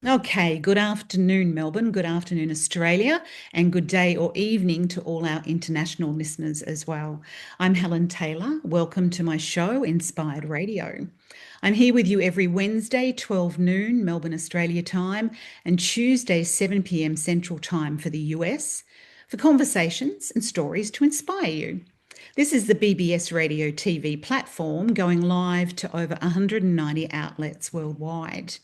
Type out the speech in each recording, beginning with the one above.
Okay, good afternoon, Melbourne. Good afternoon, Australia, and good day or evening to all our international listeners as well. I'm Helen Taylor. Welcome to my show, Inspired Radio. I'm here with you every Wednesday, 12 noon, Melbourne, Australia time, and Tuesday, 7 p.m. Central Time for the US, for conversations and stories to inspire you. This is the BBS Radio TV platform going live to over 190 outlets worldwide.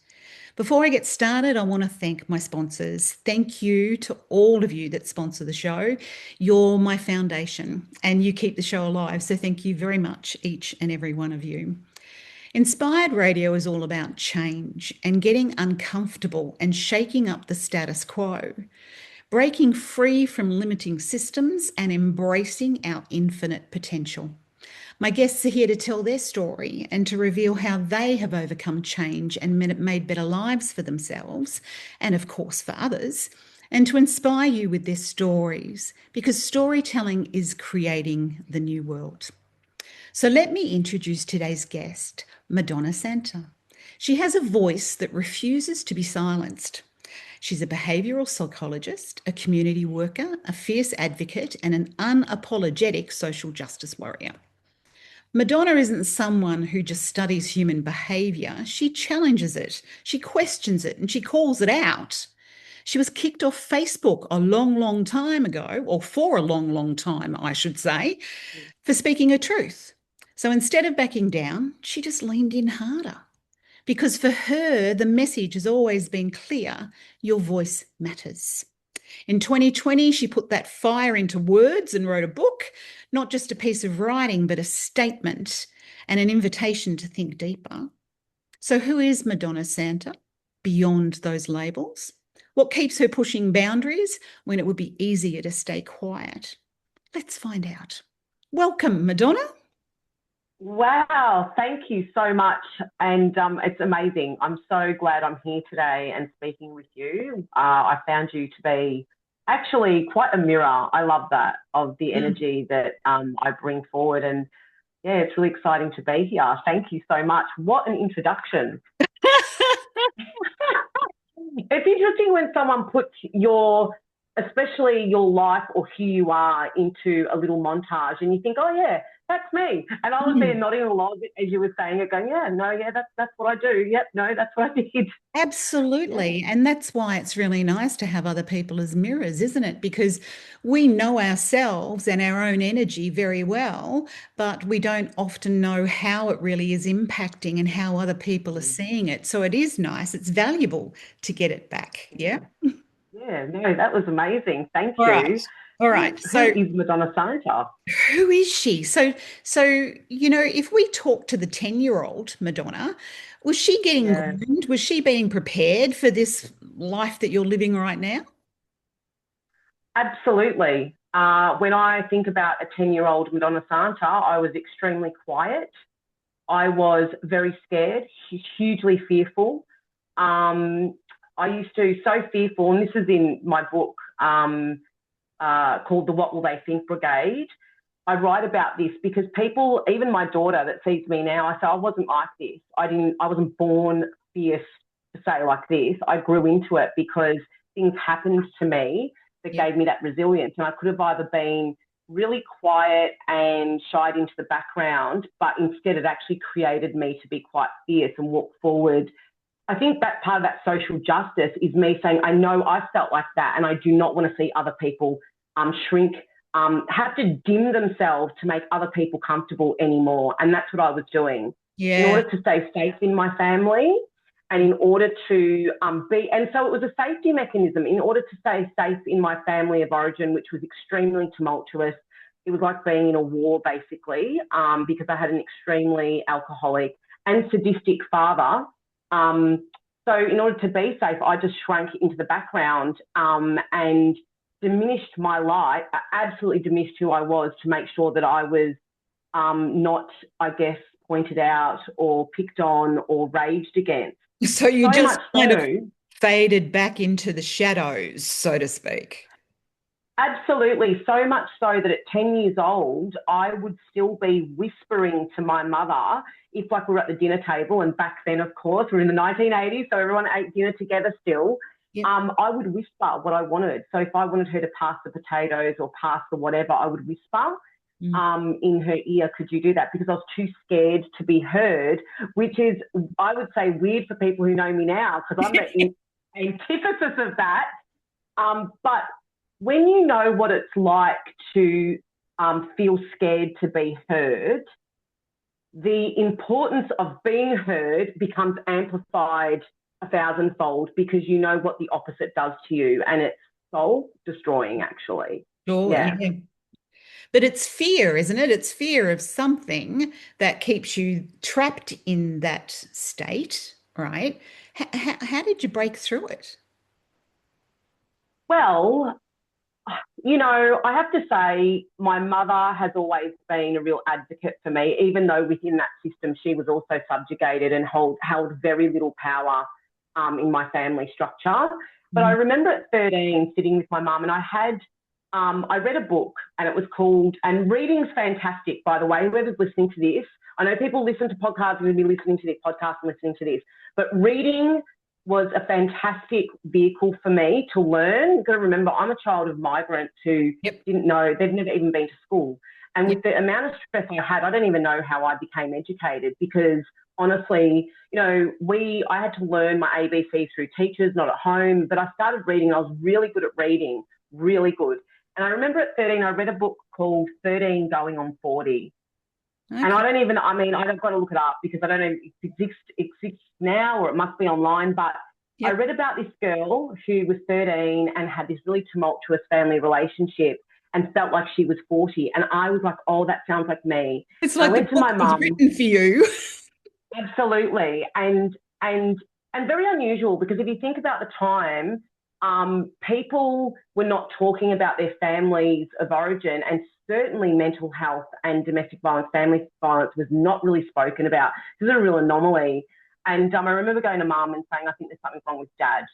Before I get started, I want to thank my sponsors. Thank you to all of you that sponsor the show. You're my foundation and you keep the show alive. So thank you very much, each and every one of you. Inspired Radio is all about change and getting uncomfortable and shaking up the status quo, breaking free from limiting systems and embracing our infinite potential. My guests are here to tell their story and to reveal how they have overcome change and made better lives for themselves and, of course, for others, and to inspire you with their stories because storytelling is creating the new world. So let me introduce today's guest, Madonna Santa. She has a voice that refuses to be silenced. She's a behavioural psychologist, a community worker, a fierce advocate, and an unapologetic social justice warrior. Madonna isn't someone who just studies human behaviour. She challenges it, she questions it, and she calls it out. She was kicked off Facebook a long, long time ago, or for a long, long time, I should say, for speaking her truth. So instead of backing down, she just leaned in harder. Because for her, the message has always been clear: your voice matters. In 2020, she put that fire into words and wrote a book, not just a piece of writing, but a statement and an invitation to think deeper. So, who is Madonna Santa beyond those labels? What keeps her pushing boundaries when it would be easier to stay quiet? Let's find out. Welcome, Madonna. Wow, thank you so much. And it's amazing. I'm so glad I'm here today and speaking with you. I found you to be actually quite a mirror. I love that, of the Mm. energy that I bring forward. And yeah, it's really exciting to be here. Thank you so much. What an introduction. It's interesting when someone puts especially your life or who you are into a little montage and you think, oh, yeah, that's me. And I was there Mm. nodding along as you were saying it, going, yeah, no, yeah, that's what I do. Yep, no, that's what I did. Yeah, Absolutely. And that's why it's really nice to have other people as mirrors, isn't it? Because we know ourselves and our own energy very well, but we don't often know how it really is impacting and how other people are seeing it. So it is nice, it's valuable to get it back. Yeah. yeah, no, that was amazing. Thank All right. you. All Who, right. who So is Madonna Santa? who is she? So if we talk to the 10-year-old Madonna, was she getting Yeah, groomed? Was she being prepared for this life that you're living right now? absolutely. When I think about a 10-year-old Madonna Santa, I was extremely quiet. I was very scared, hugely fearful. Um, I used to so fearful, and this is in my book called the What Will They Think Brigade. I write about this because people, even my daughter that sees me now, I say I wasn't like this. I wasn't born fierce to say like this. I grew into it because things happened to me that Yeah. gave me that resilience. And I could have either been really quiet and shied into the background, but instead it actually created me to be quite fierce and walk forward. I think that part of that social justice is me saying, I know I felt like that, and I do not want to see other people shrink, have to dim themselves to make other people comfortable anymore. And that's what I was doing in Yeah. order to stay safe in my family and in order to and so it was a safety mechanism in order to stay safe in my family of origin, which was extremely tumultuous. It was like being in a war, basically, because I had an extremely alcoholic and sadistic father. So in order to be safe, I just shrank into the background and diminished my light, absolutely diminished who I was to make sure that I was not, I guess, pointed out or picked on or raged against. So you So just much kind of so, faded back into the shadows, so to speak. absolutely, so much so that at 10 years old, I would still be whispering to my mother if like we were at the dinner table, and back then, of course, we're in the 1980s, so everyone ate dinner together still. Yep. I would whisper what I wanted. So if I wanted her to pass the potatoes or pass the whatever, I would whisper in her ear, could you do that? Because I was too scared to be heard, which is, I would say, weird for people who know me now, because I'm the antithesis of that. But when you know what it's like to feel scared to be heard, the importance of being heard becomes amplified 1,000-fold, because you know what the opposite does to you, and it's soul destroying, actually. Sure, yeah. But it's fear, isn't it? It's fear of something that keeps you trapped in that state, right? How did you break through it? Well, you know, I have to say my mother has always been a real advocate for me, even though within that system she was also subjugated and held very little power in my family structure. But I remember at 13 sitting with my mum, and I read a book, and it was called, and reading's fantastic, by the way, whoever's listening to this. I know people listen to podcasts and will be listening to this podcast and listening to this, but reading was a fantastic vehicle for me to learn. You've got to remember, I'm a child of migrants who didn't know, they've never even been to school. And with the amount of stress I had, I don't even know how I became educated, because honestly, you know, I had to learn my ABC through teachers, not at home, but I started reading. I was really good at reading, really good. And I remember at 13, I read a book called 13 Going on 40. Okay. And I've got to look it up, because I don't know if it exists now or it must be online, but I read about this girl who was 13 and had this really tumultuous family relationship and felt like she was 40. And I was like, oh, that sounds like me. It's like I went the to my book was mum. written for you. Absolutely. And very unusual, because if you think about the time, people were not talking about their families of origin, and certainly mental health and domestic violence, family violence was not really spoken about. This is a real anomaly. And I remember going to mum and saying, I think there's something wrong with dad.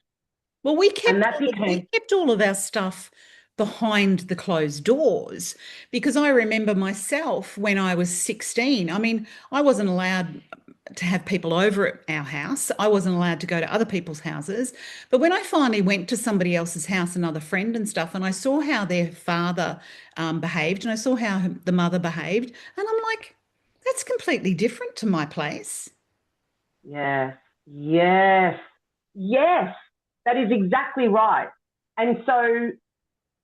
Well, we kept all of our stuff behind the closed doors, because I remember myself when I was 16. I mean, I wasn't allowed to have people over at our house. I wasn't allowed to go to other people's houses. But when I finally went to somebody else's house, another friend and stuff, and I saw how their father behaved, and I saw how the mother behaved, and I'm like, that's completely different to my place. Yes, yes, yes. That is exactly right. And so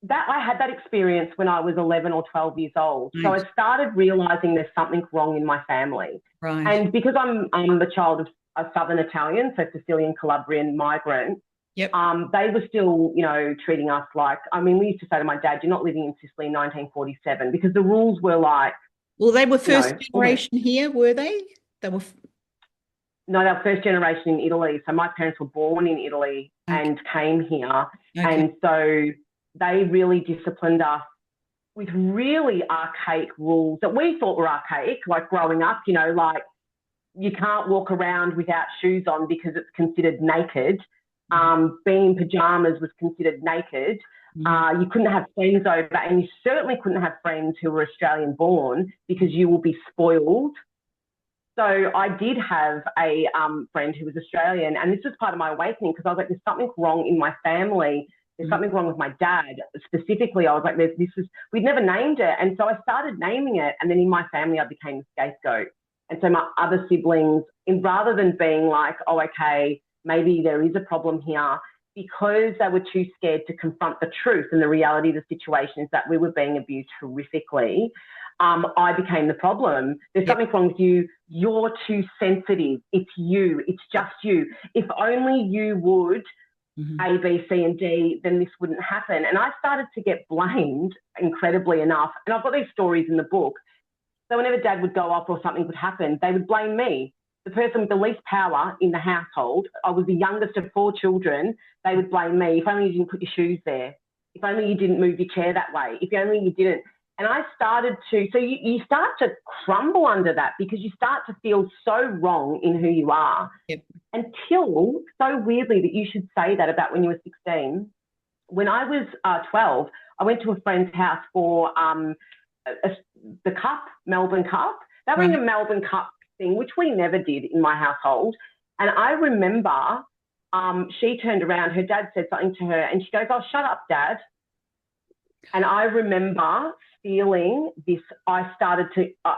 that I had that experience when I was 11 or 12 years old. Right. So I started realizing there's something wrong in my family. Right. And because I'm the child of a Southern Italian, so Sicilian, Calabrian migrant, they were still, you know, treating us like, we used to say to my dad, you're not living in Sicily in 1947, because the rules were like. Well, they were first generation here, were they? No, they were first generation in Italy. So my parents were born in Italy and came here. Okay. And so they really disciplined us with really archaic rules that we thought were archaic, like growing up, you know, like you can't walk around without shoes on because it's considered naked. Being in pajamas was considered naked. You couldn't have friends over, and you certainly couldn't have friends who were Australian born, because you will be spoiled. So I did have a friend who was Australian, and this was part of my awakening, because I was like, there's something wrong in my family. There's something wrong with my dad. Specifically, I was like, we'd never named it. And so I started naming it. And then in my family, I became the scapegoat. And so my other siblings, rather than being like, oh, okay, maybe there is a problem here, because they were too scared to confront the truth and the reality of the situation is that we were being abused horrifically, I became the problem. There's something wrong with you. You're too sensitive. It's you. It's just you. If only you would A, B, C, and D, then this wouldn't happen. And I started to get blamed, incredibly enough. And I've got these stories in the book. So whenever dad would go off or something would happen, they would blame me. The person with the least power in the household, I was the youngest of 4 children, they would blame me. If only you didn't put your shoes there. If only you didn't move your chair that way. If only you didn't. And I started to, so you start to crumble under that, because you start to feel so wrong in who you are. Until, so weirdly that you should say that about when you were 16. When I was 12, I went to a friend's house for the Cup, Melbourne Cup. They were in a Melbourne Cup thing, which we never did in my household. And I remember she turned around, her dad said something to her, and she goes, "Oh, shut up, Dad." And I remember feeling this. I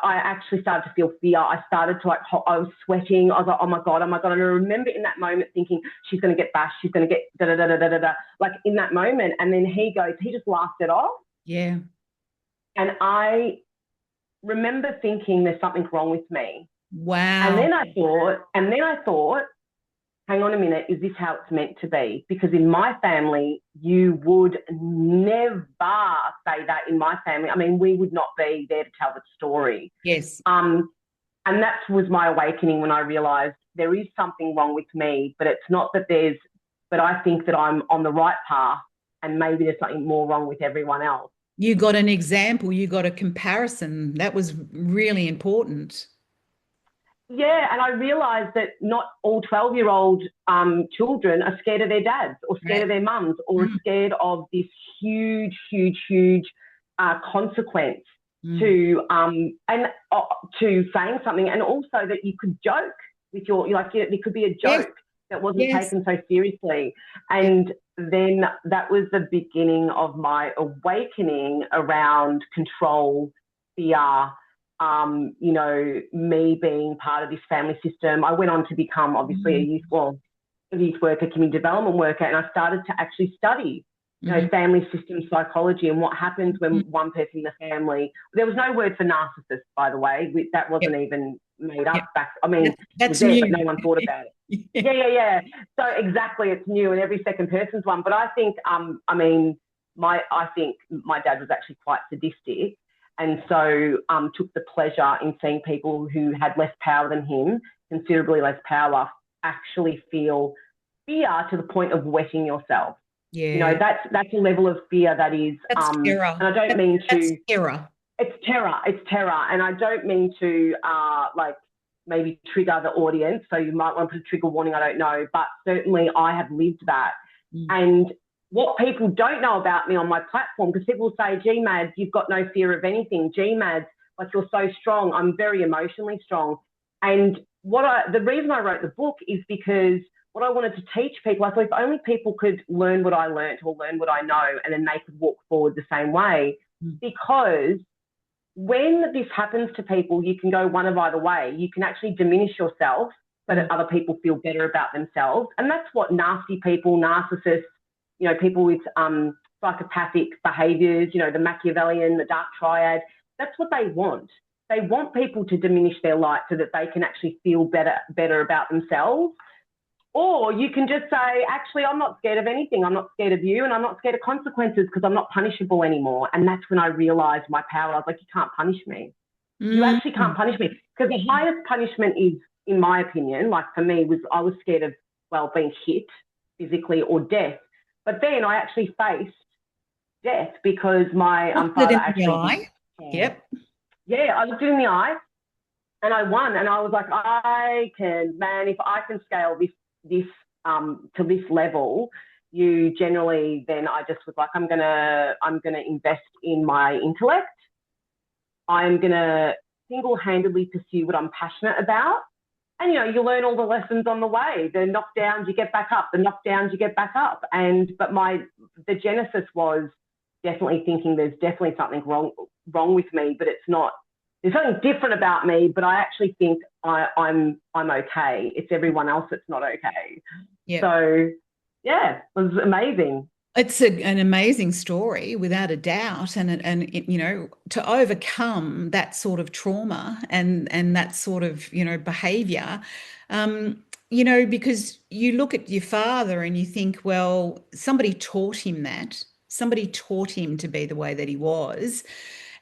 actually started to feel fear. I started to I was sweating. I was like, oh my God, oh my God. And I remember in that moment thinking, she's going to get bashed. She's going to get da da da da da da. Like in that moment. And then he just laughed it off. Yeah. And I remember thinking there's something wrong with me. Wow. And then I thought, hang on a minute, is this how it's meant to be? Because in my family, you would never say that in my family. I mean, we would not be there to tell the story. Yes. And that was my awakening when I realised there is something wrong with me, but it's not that but I think that I'm on the right path and maybe there's something more wrong with everyone else. You got an example, you got a comparison. That was really important. Yeah, and I realised that not all 12-year-old children are scared of their dads or scared of their mums or scared of this huge, huge, huge consequence to to saying something, and also that you could joke with it could be a joke that wasn't taken so seriously. And then that was the beginning of my awakening around control, fear, me being part of this family system. I went on to become obviously a youth worker, community development worker, and I started to actually study family system psychology and what happens when one person in the family. There was no word for narcissist, by the way. That wasn't even made up back. I mean, that's it was there, new. but no one thought about it. Yeah. So exactly, it's new, and every second person's one. But I think, I think my dad was actually quite sadistic, and so took the pleasure in seeing people who had less power than him, considerably less power, actually feel fear to the point of wetting yourself. Yeah. That's a level of fear that is, that's terror. And I don't mean to. That's terror. It's terror, and I don't mean to maybe trigger the audience. So you might want to put a trigger warning. I don't know, but certainly I have lived that. And what people don't know about me on my platform, because people say, "Gee, Mads, you've got no fear of anything. Gee, Mads, like you're so strong." I'm very emotionally strong, and the reason I wrote the book is because what I wanted to teach people, I thought if only people could learn what I learned or learn what I know, and then they could walk forward the same way. Because when this happens to people, you can go one of either way. You can actually diminish yourself so that other people feel better about themselves. And that's what nasty people, narcissists, people with psychopathic behaviours, the Machiavellian, the dark triad, that's what they want. They want people to diminish their light so that they can actually feel better about themselves. Or you can just say, actually, I'm not scared of anything. I'm not scared of you, and I'm not scared of consequences because I'm not punishable anymore. And that's when I realised my power. I was like, you can't punish me. You actually can't punish me. Because the highest punishment is, in my opinion, like for me, I was scared of, being hit physically or death. But then I actually faced death because my father actually did. Yeah, I looked it in the eye and I won. And I was like, if I can scale this to this level, you generally, then I just was like, I'm gonna invest in my intellect. I'm gonna single-handedly pursue what I'm passionate about. And you learn all the lessons on the way. The knockdowns, you get back up. The knockdowns, you get back up. But the genesis was definitely thinking there's definitely something wrong with me, but it's not. There's something different about me, but I actually think I'm okay. It's everyone else that's not okay. Yeah. So, yeah, it was amazing. It's an amazing story, without a doubt, and to overcome that sort of trauma and that sort of behavior, because you look at your father and you think, well, somebody taught him that. Somebody taught him to be the way that he was.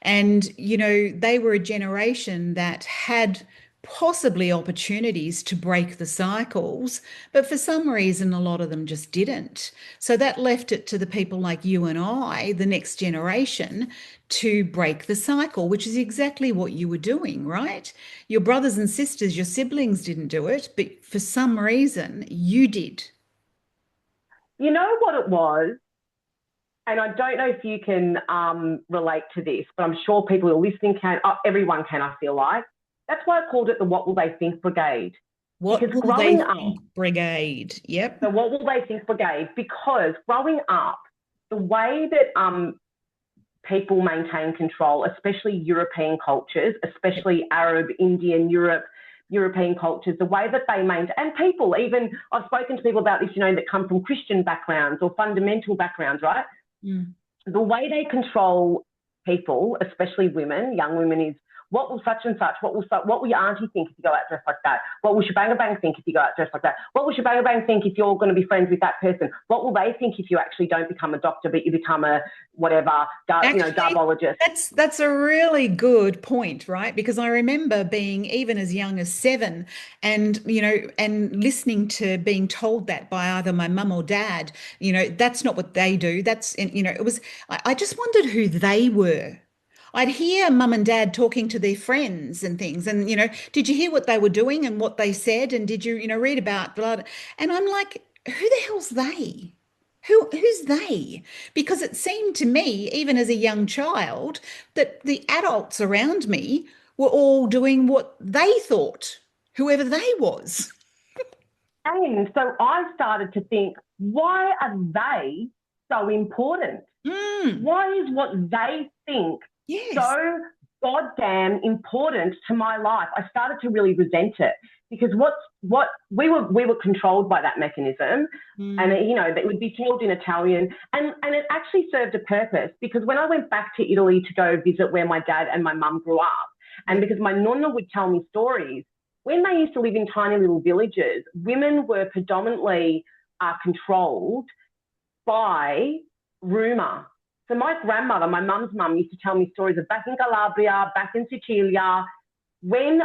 And, they were a generation that had possibly opportunities to break the cycles, but for some reason, a lot of them just didn't. So that left it to the people like you and I, the next generation, to break the cycle, which is exactly what you were doing, right? Your brothers and sisters, your siblings didn't do it, but for some reason, you did. You know what it was? And I don't know if you can relate to this, but I'm sure people who are listening can, everyone can, I feel like. That's why I called it the What Will They Think Brigade. What Because will they growing up, think brigade? Yep. the What Will They Think Brigade, because growing up, the way that people maintain control, especially European cultures, Yep. especially Arab, Indian, European cultures, the way that they maintain, and people, even I've spoken to people about this, that come from Christian backgrounds or fundamental backgrounds, right? Mm. The way they control people, especially women, young women, is what will such and such, what will your auntie think if you go out dressed like that? What will Shebanga Bang think if you go out dressed like that? What will Shebanga Bang think if you're going to be friends with that person? What will they think if you actually don't become a doctor, but you become a whatever, Actually, garbologist? that's a really good point, right? Because I remember being even as young as 7 and and listening to being told that by either my mum or dad, that's not what they do. It was I just wondered who they were. I'd hear mum and dad talking to their friends and things, and did you hear what they were doing and what they said, and did you read about blood? And I'm like, who the hell's they? Who's they? Because it seemed to me, even as a young child, that the adults around me were all doing what they thought, whoever they was. And so I started to think, why are they so important? Mm, Why is what they think yes. so goddamn important to my life? I started to really resent it because what we were controlled by that mechanism, and Mm, that would be told in Italian, and it actually served a purpose because when I went back to Italy to go visit where my dad and my mum grew up, and yep. because my nonna would tell me stories when they used to live in tiny little villages, women were predominantly controlled by rumour. So my grandmother, my mum's mum, used to tell me stories of back in Calabria, back in Sicilia, when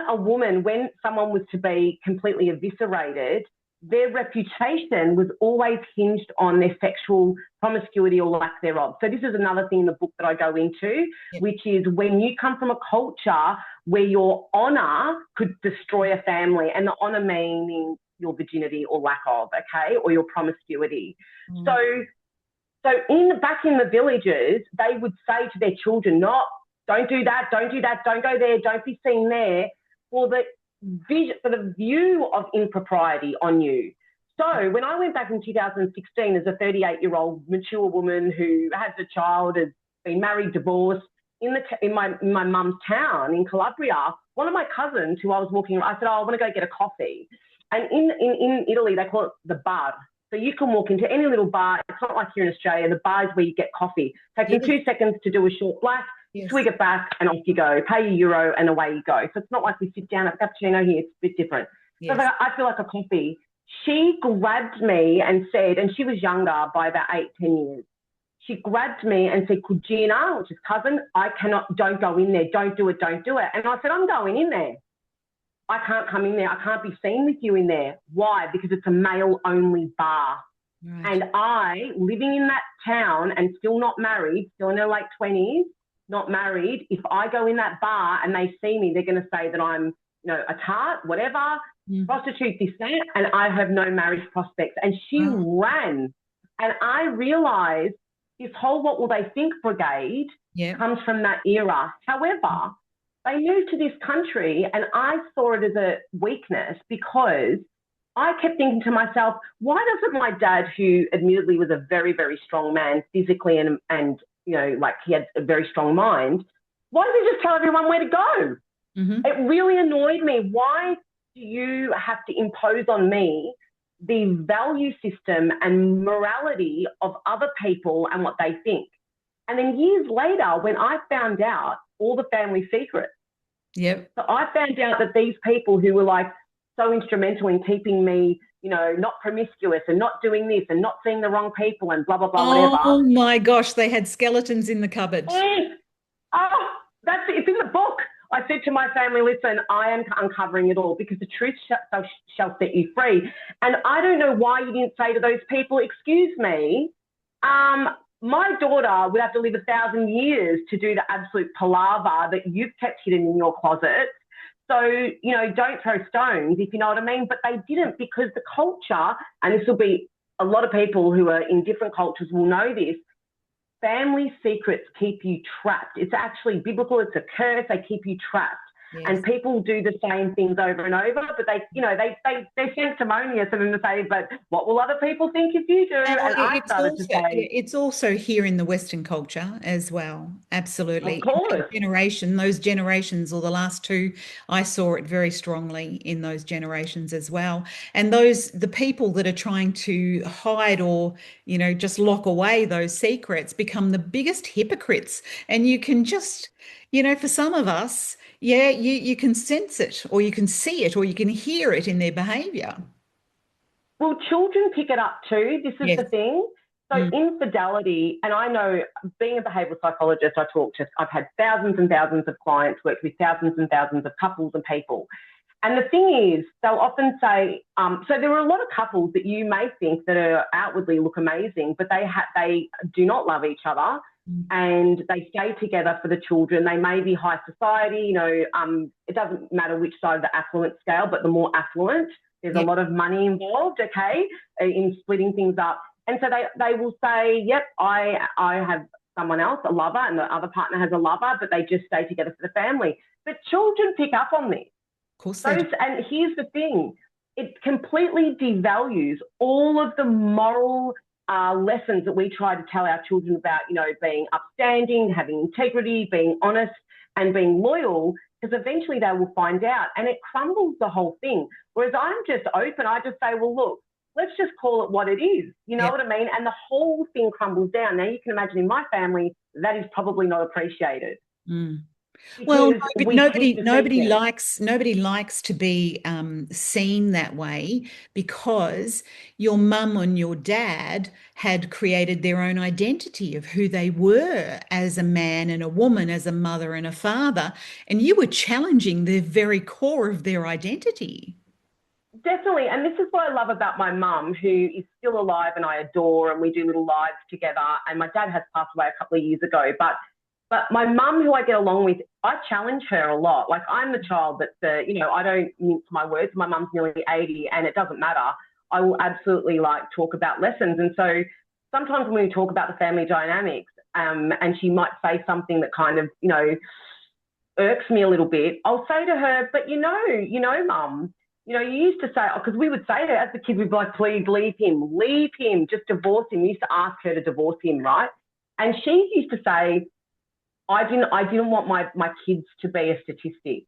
someone was to be completely eviscerated, their reputation was always hinged on their sexual promiscuity or lack thereof. So this is another thing in the book that I go into, Yep. which is when you come from a culture where your honour could destroy a family, and the honour meaning your virginity or lack of, okay, or your promiscuity. So Mm, back in the villages, they would say to their children, "No, don't do that, don't do that, don't go there, don't be seen there," for the view of impropriety on you. So when I went back in 2016 as a 38-year-old mature woman who has a child, has been married, divorced, in my mum's town in Calabria, one of my cousins who I was walking around, I said, "Oh, I want to go get a coffee." And in Italy, they call it the bar. So you can walk into any little bar. It's not like here in Australia. The bar is where you get coffee. Take them yes. 2 seconds to do a short black, Yes. swig it back, and off you go. Pay your euro, and away you go. So it's not like we sit down at a cappuccino here. It's a bit different. So Yes. I feel like a coffee. She grabbed me and said, and she was younger by about 8, 10 years. She grabbed me and said, "Cugina," which is cousin, don't go in there. Don't do it. Don't do it. And I said, "I'm going in there. I can't come in there. I can't be seen with you in there." Why? Because it's a male-only bar. Right. And I, living in that town and still not married, still in her late 20s, not married, if I go in that bar and they see me, they're going to say that I'm, a tart, whatever, Mm. prostitute, this, that, and I have no marriage prospects. And she Wow. ran. And I realised this whole What Will They Think brigade Yep. comes from that era. However, they moved to this country and I saw it as a weakness because I kept thinking to myself, why doesn't my dad, who admittedly was a very, very strong man physically and like he had a very strong mind, why does he just tell everyone where to go? Hmm. It really annoyed me. Why do you have to impose on me the value system and morality of other people and what they think? And then years later, when I found out all the family secrets, Yep. so I found out that these people who were like so instrumental in keeping me, not promiscuous and not doing this and not seeing the wrong people and blah, blah, blah, whatever. Oh my gosh, they had skeletons in the cupboard. Oh, it's in the book. I said to my family, "Listen, I am uncovering it all because the truth shall set you free." And I don't know why you didn't say to those people, "Excuse me, my daughter would have to live 1,000 years to do the absolute palaver that you've kept hidden in your closet. So, don't throw stones," if you know what I mean. But they didn't because the culture, and this will be a lot of people who are in different cultures will know this, family secrets keep you trapped. It's actually biblical. It's a curse. They keep you trapped. Yes. And people do the same things over and over, but they're sanctimonious and then they say, but what will other people think if you do? And I It's started to also, yeah, say, it's also here in the Western culture as well. of Absolutely. And that course. generation, those generations, or the last two, I saw it very strongly in those generations as well. And the people that are trying to hide or, just lock away those secrets become the biggest hypocrites. And you can just, for some of us, yeah, you can sense it, or you can see it, or you can hear it in their behavior. Well, children pick it up too. This is Yes. the thing. So Mm. infidelity, and I know being a behavioural psychologist, I've had thousands and thousands of clients, worked with thousands and thousands of couples and people. And the thing is, they'll often say, so there are a lot of couples that you may think that are outwardly look amazing, but they do not love each other, Mm. and they stay together for the children. They may be high society, it doesn't matter which side of the affluent scale, but the more affluent, there's a Yep. lot of money involved, okay, in splitting things up. And so they will say, yep, I have someone else, a lover, and the other partner has a lover, but they just stay together for the family. But children pick up on this. Of course they do. And here's the thing, it completely devalues all of the moral lessons that we try to tell our children about, being upstanding, having integrity, being honest, and being loyal, because eventually they will find out, and it crumbles the whole thing. Whereas I'm just open. I just say, well, look, let's just call it what it is. You know Yep. what I mean? And the whole thing crumbles down. Now, you can imagine in my family, that is probably not appreciated Mm. Well, no, because but we keep the secret. nobody likes to be seen that way, because your mum and your dad had created their own identity of who they were as a man and a woman, as a mother and a father, and you were challenging the very core of their identity. Definitely. And this is what I love about my mum, who is still alive and I adore, and we do little lives together. And my dad has passed away a couple of years ago. But my mum, who I get along with, I challenge her a lot. Like, I'm the child I don't mince my words. My mum's nearly 80 and it doesn't matter. I will absolutely talk about lessons. And so sometimes when we talk about the family dynamics, and she might say something that kind of, irks me a little bit, I'll say to her, but mum, you used to say, because we would say to her as the kids, we'd be like, please leave him, just divorce him. We used to ask her to divorce him, right? And she used to say, I didn't want my kids to be a statistic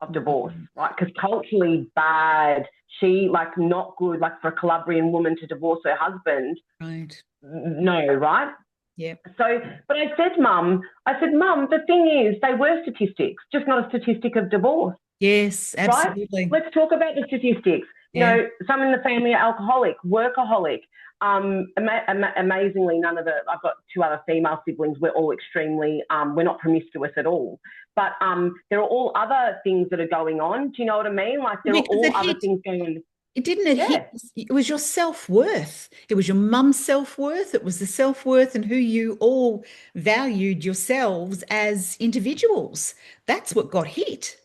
of divorce, right? Because culturally bad, she not good, for a Calabrian woman to divorce her husband. Right. No, right? Yep. So, but I said, Mum, the thing is, they were statistics, just not a statistic of divorce. Yes, Right? absolutely. Let's talk about the statistics. Yeah. Some in the family are alcoholic, workaholic. Amazingly, I've got two other female siblings. We're all extremely, we're not promiscuous at all. But there are all other things that are going on. Do you know what I mean? There are Because all other things going on. it hit, Yeah. it was your self-worth. It was your mum's self-worth. It was the self-worth and who you all valued yourselves as individuals. That's what got hit.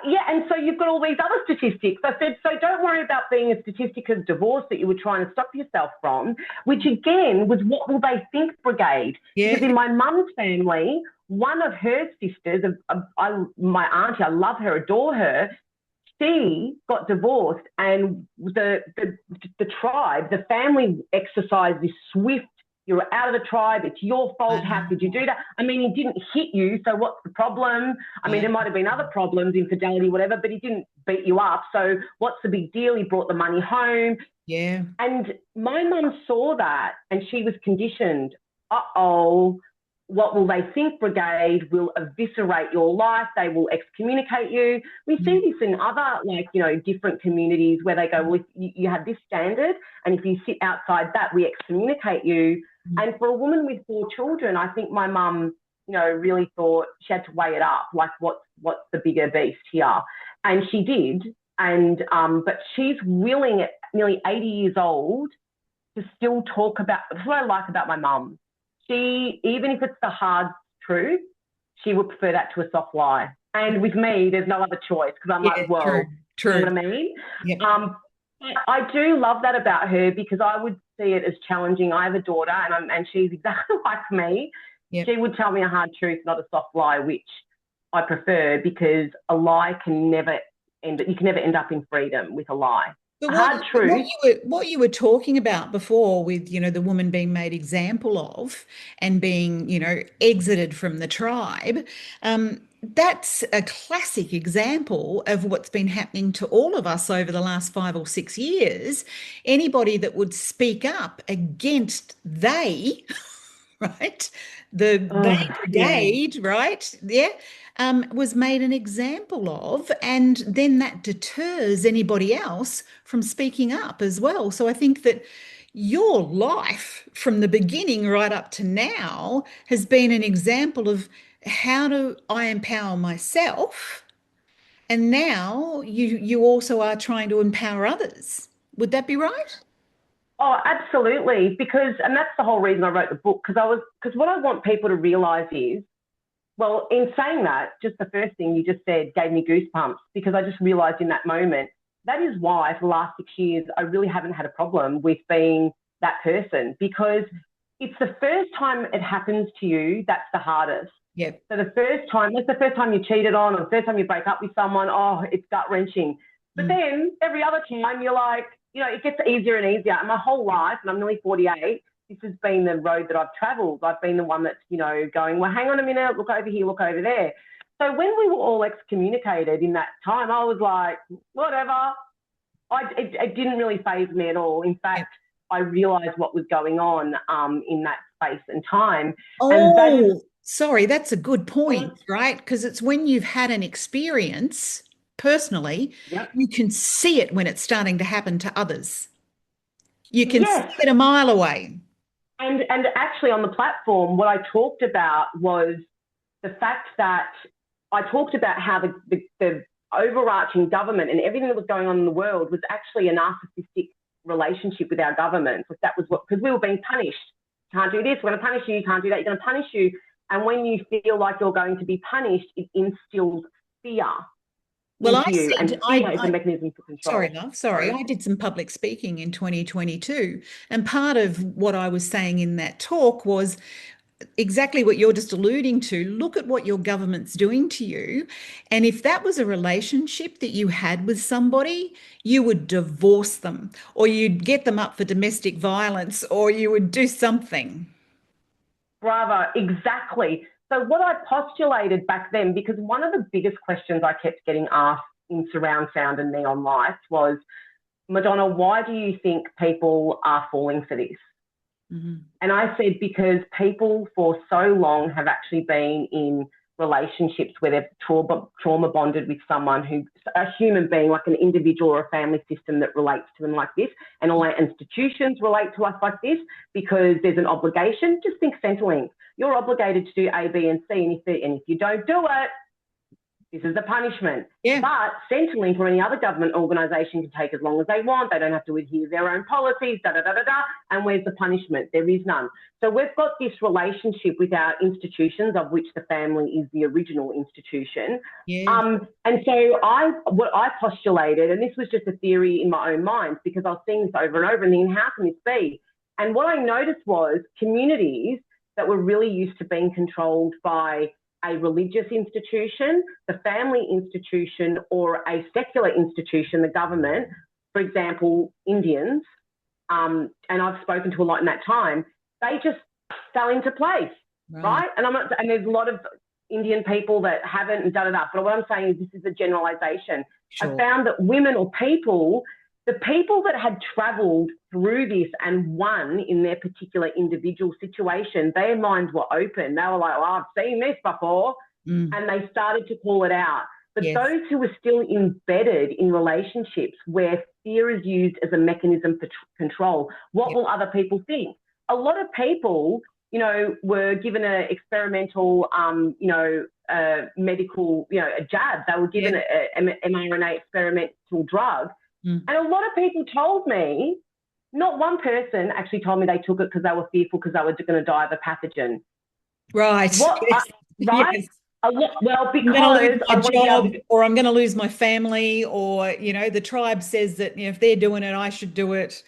Yeah, and so you've got all these other statistics. I said, so don't worry about being a statistic of divorce that you were trying to stop yourself from, which again was what will they think brigade. Yeah. Because in my mum's family, one of her sisters, my auntie, I love her, adore her, she got divorced, and the tribe, the family exercised this swift, you're out of the tribe, it's your fault, how could you do that? I mean, he didn't hit you, so what's the problem? I mean, Yeah. there might have been other problems, infidelity, whatever, but he didn't beat you up, so what's the big deal? He brought the money home. Yeah. And my mum saw that and she was conditioned, uh-oh, what will they think brigade will eviscerate your life. They will excommunicate you. We see this in other, different communities where they go, well, if you have this standard, and if you sit outside that, we excommunicate you. And for a woman with 4 children, I think my mum, really thought she had to weigh it up, what's the bigger beast here? And she did. And but she's willing at nearly 80 years old to still talk about, that's what I like about my mum. She, even if it's the hard truth, she would prefer that to a soft lie. And with me, there's no other choice, because I'm Yeah, true. you know what I mean? Yep. I do love that about her, because I would see it as challenging. I have a daughter, and she's exactly like me. Yep. She would tell me a hard truth, not a soft lie, which I prefer, because a lie can never you can never end up in freedom with a lie. But A hard truth. what you were talking about before with, the woman being made example of and being, exited from the tribe, that's a classic example of what's been happening to all of us over the last 5 or 6 years. Anybody that would speak up against they, right? The they Oh, yeah. brigade, right? Yeah, was made an example of, and then that deters anybody else from speaking up as well. So I think that your life from the beginning right up to now has been an example of how do I empower myself, and now you also are trying to empower others. Would that be right? Oh, absolutely. Because, and that's the whole reason I wrote the book, because what I want people to realize is, well, in saying that, just the first thing you just said gave me goosebumps, because I just realized in that moment, that is why for the last 6 years, I really haven't had a problem with being that person, because it's the first time it happens to you that's the hardest. Yep. So the first time, that's the first time you cheated on, or the first time you break up with someone, oh, it's gut wrenching. But Mm. then every other time you're like, it gets easier and easier. And my whole life, and I'm nearly 48, this has been the road that I've traveled. I've been the one that's, going, well, hang on a minute, look over here, look over there. So when we were all excommunicated in that time, I was like, whatever. It didn't really faze me at all. In Yep. fact, I realised what was going on in that space and time. And that is, Oh, sorry, that's a good point, right? Because it's when you've had an experience personally, yep. you can see it when it's starting to happen to others. You can see Yes. it a mile away. And actually on the platform, what I talked about was the fact that I talked about how the overarching government and everything that was going on in the world was actually a narcissistic relationship with our government. That was what, because we were being punished. Can't do this, we're going to punish you, you can't do that, you're going to punish you. And when you feel like you're going to be punished, it instills fear Well, I into you. And said, fear is a mechanism for sorry, control. love, sorry. Sorry. I did some public speaking in 2022. And part of what I was saying in that talk was exactly what you're just alluding to. Look at what your government's doing to you. And if that was a relationship that you had with somebody, you would divorce them, or you'd get them up for domestic violence, or you would do something. Bravo, exactly. So what I postulated back then, because one of the biggest questions I kept getting asked in surround sound and neon lights was, Madonna, why do you think people are falling for this? Mhm. And I said, because people for so long have actually been in relationships where they've trauma bonded with someone who, a human being, like an individual or a family system that relates to them like this. And all our institutions relate to us like this because there's an obligation. Just think Centrelink. You're obligated to do A, B, and C. And if you don't do it, this is the punishment. Yeah. But Centrelink or any other government organisation can take as long as they want. They don't have to adhere to their own policies, And where's the punishment? There is none. So we've got this relationship with our institutions, of which the family is the original institution. Yeah. And so what I postulated, and this was just a theory in my own mind, because I was seeing this over and over and thinking, how can this be? And what I noticed was communities that were really used to being controlled by a religious institution, the family institution, or a secular institution, the government, for example, Indians, and I've spoken to a lot in that time, they just fell into place, right? And there's a lot of Indian people that haven't and da. But what I'm saying is this is a generalization. Sure. I found that women or people, the people that had travelled through this and won in their particular individual situation, their minds were open. They were like, oh, I've seen this before. And they started to call it out. But Yes. those who were still embedded in relationships where fear is used as a mechanism for control, what will other people think? A lot of people, were given an experimental, medical, a jab. They were given an mRNA experimental drug. And a lot of people told me, not one person actually told me they took it because they were fearful because they were going to die of a pathogen. Right. Yes. Right? Yes. Well, I'm going to because lose I my want to be able job, to. or I'm going to lose my family, or, the tribe says that, if they're doing it, I should do it.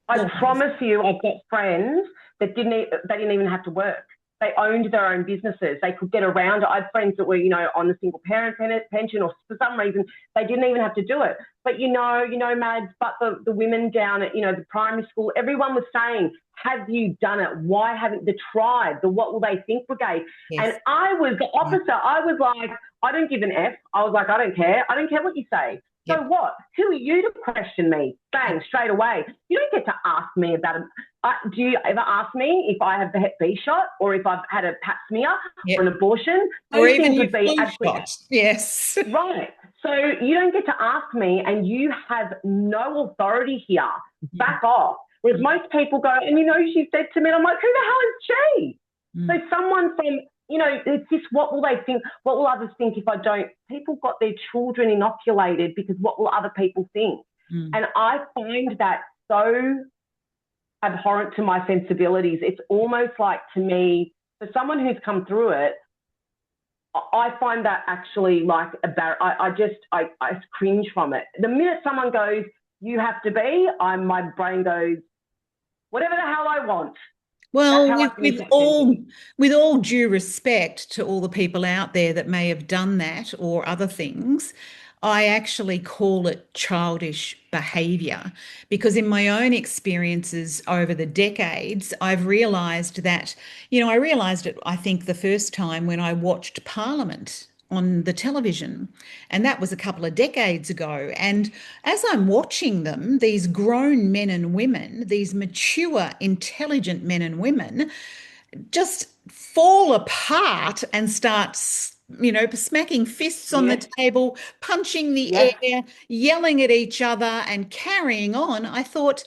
I Well, promise you, I've got friends that they didn't even have to work. They owned their own businesses. They could get around it. I had friends that were, on the single parent pension, or for some reason they didn't even have to do it. But Mads, but the women down at, the primary school, everyone was saying, have you done it? Why haven't the tribe, the what will they think brigade? Yes. And I was the opposite. I was like, I don't give an F. I was like, I don't care. I don't care what you say. So Yep. what? Who are you to question me? Bang, straight away. You don't get to ask me about it. Do you ever ask me if I have the Hep B shot, or if I've had a pap smear, or Yep. an abortion? Or Those even things your would be flu absolutely shot. Yes. right. So you don't get to ask me, and you have no authority here. Back off. Whereas most people go, and she said to me, and I'm like, who the hell is she? So someone from, it's just, what will they think? What will others think if I don't? People got their children inoculated because what will other people think? And I find that so abhorrent to my sensibilities. It's almost like, to me, for someone who's come through it, I find that actually like I cringe from it. The minute someone goes, you have to be, my brain goes, whatever the hell I want. That's Well, how I finish that sentence. with all due respect to all the people out there that may have done that or other things, I actually call it childish behavior because in my own experiences over the decades, I've realized that, I realized it, I think, the first time when I watched Parliament on the television. And that was a couple of decades ago. And as I'm watching them, these grown men and women, these mature, intelligent men and women, just fall apart and start, smacking fists on the Yes, table, punching the yes, air, yelling at each other, and carrying on. I thought,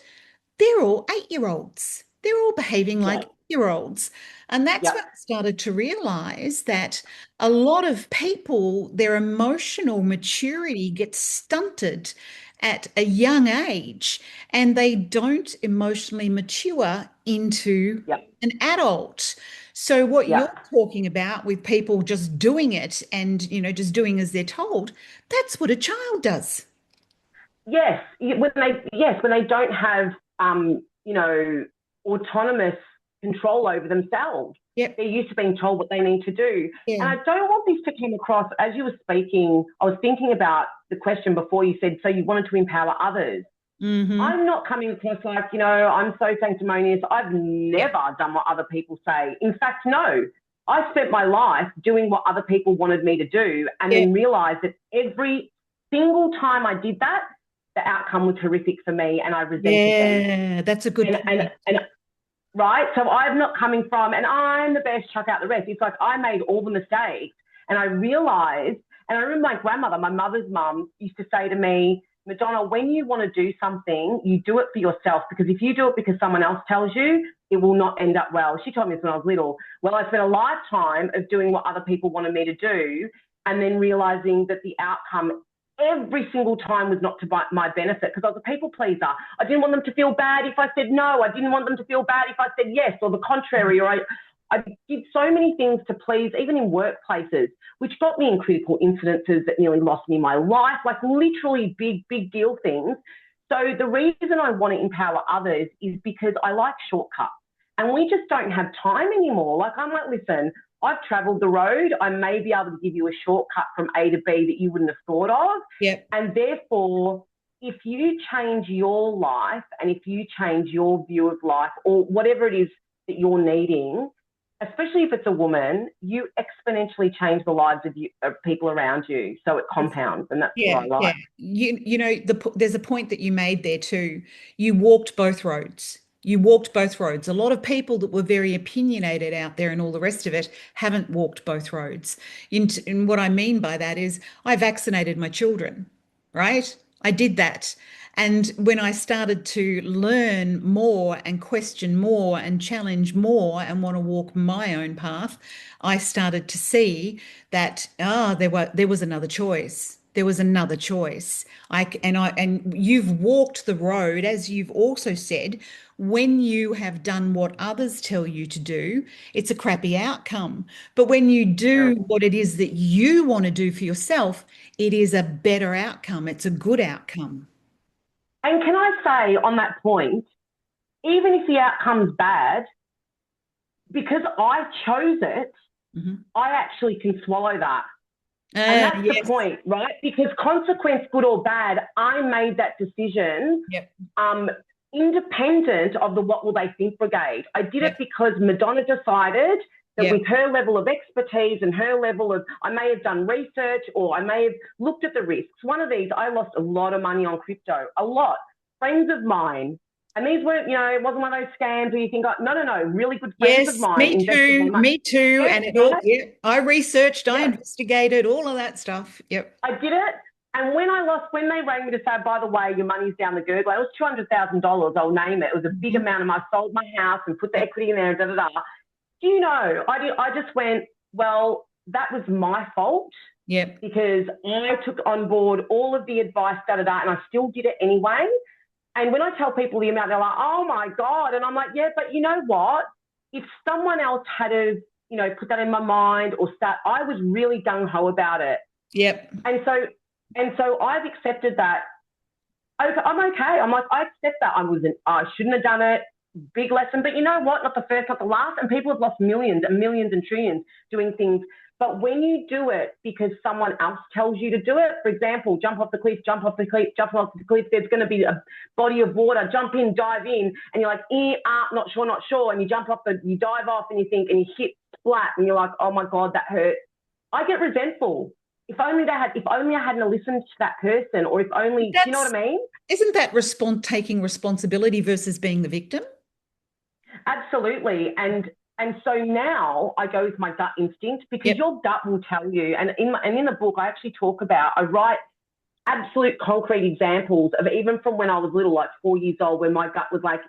they're all 8 year olds. They're all behaving like yes, 8 year olds. And that's when yep, I started to realize that a lot of people, their emotional maturity gets stunted at a young age and they don't emotionally mature into yep, an adult. So what you're yep. talking about with people just doing it and, just doing as they're told, that's what a child does. Yes, when they don't have autonomous control over themselves. Yep. They're used to being told what they need to do. And Yeah. I don't want this to come across, as you were speaking, I was thinking about the question before. You said, so you wanted to empower others. Mm-hmm. I'm not coming across like, I'm so sanctimonious. I've Yep. never done what other people say. In fact, no. I spent my life doing what other people wanted me to do, and Yep. then realized that every single time I did that, the outcome was horrific for me, and I resented them. Yeah, that's a good And and point. and right, so I'm not coming from, and I'm the best, chuck out the rest. It's like I made all the mistakes, and I realized. And I remember my grandmother, my mother's mum, used to say to me, Madonna, when you want to do something, you do it for yourself, because if you do it because someone else tells you, it will not end up well. She told me this when I was little. Well, I spent a lifetime of doing what other people wanted me to do, and then realizing that the outcome every single time was not to my benefit, because I was a people pleaser. I didn't want them to feel bad if I said no. I didn't want them to feel bad if I said yes, or the contrary. Or I did so many things to please, even in workplaces, which got me in critical incidences that nearly lost me my life, like literally big, big deal things. So the reason I want to empower others is because I like shortcuts. And we just don't have time anymore. Like, I'm like, listen, I've traveled the road. I may be able to give you a shortcut from A to B that you wouldn't have thought of. Yep. And therefore, if you change your life, and if you change your view of life, or whatever it is that you're needing, especially if it's a woman, you exponentially change the lives of people around you. So it compounds, and that's what Yeah, I yeah. like. There's a point that you made there too. You walked both roads. You walked both roads. A lot of people that were very opinionated out there and all the rest of it haven't walked both roads. And what I mean by that is I vaccinated my children, right? I did that. And when I started to learn more and question more and challenge more and want to walk my own path, I started to see that there was another choice. There was another choice. And you've walked the road, as you've also said, when you have done what others tell you to do, it's a crappy outcome. But when you do Terrible. what it is that you want to do for yourself, it is a better outcome. It's a good outcome. And can I say on that point, even if the outcome's bad, because I chose it, I actually can swallow that. And that's the Yes. point, right? Because consequence, good or bad, I made that decision Yep. Independent of the what will they think brigade. I did Yep. it because Madonna decided that Yep. with her level of expertise and her level of, I may have done research or I may have looked at the risks. One of these, I lost a lot of money on crypto, a lot. Friends of mine, and these weren't, it wasn't one of those scams where you think, no, really good friends of Yes, mine me invested too, their money. me too. Yes, And it all, right? yeah, I researched, I Yeah, investigated all of that stuff. Yep. I did it. And when they rang me to say, by the way, your money's down the gurgler, it was $200,000, I'll name it. It was a big amount of money. I sold my house and put the equity in there, da. Do you know, I just went, well, that was my fault. Yep. Because I took on board all of the advice, and I still did it anyway. And when I tell people the amount, they're like, oh my God. And I'm like, yeah, but you know what? If someone else had to, put that in my mind or start, I was really gung-ho about it. Yep. And so I've accepted that. I'm okay. I'm like, I accept that I shouldn't have done it. Big lesson. But you know what? Not the first, not the last. And people have lost millions and millions and trillions doing things. But when you do it because someone else tells you to do it, for example, jump off the cliff, there's going to be a body of water, jump in, dive in, and you're like, not sure. And you jump off, you dive off and you think, and you hit splat and you're like, oh my God, that hurt. I get resentful. If only I hadn't listened to that person, or if only, do you know what I mean? Isn't that taking responsibility versus being the victim? Absolutely. And so now I go with my gut instinct, because your gut will tell you. And in the book, I actually I write absolute concrete examples of even from when I was little, like 4 years old, when my gut was like,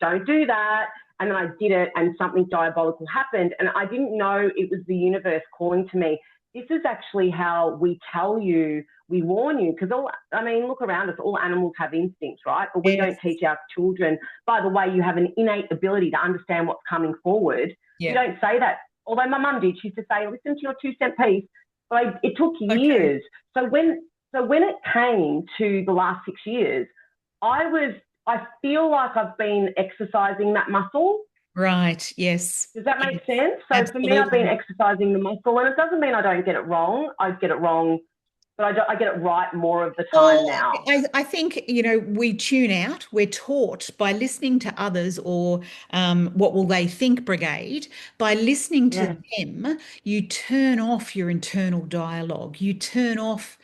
don't do that. And then I did it and something diabolical happened. And I didn't know it was the universe calling to me. This is actually how we tell you, we warn you, because look around us, all animals have instincts, right? But we don't teach our children, by the way, you have an innate ability to understand what's coming forward. We don't say that. Although my mum did, she used to say, listen to your 2-cent piece. But it took years. Okay. So when it came to the last 6 years, I feel like I've been exercising that muscle. Right. Yes. Does that make sense? So Absolutely. For me, I've been exercising the muscle, and it doesn't mean I don't get it wrong. I get it wrong, but I get it right more of the time now. I think, we tune out. We're taught by listening to others, or what will they think brigade. By listening to them, you turn off your internal dialogue. You turn off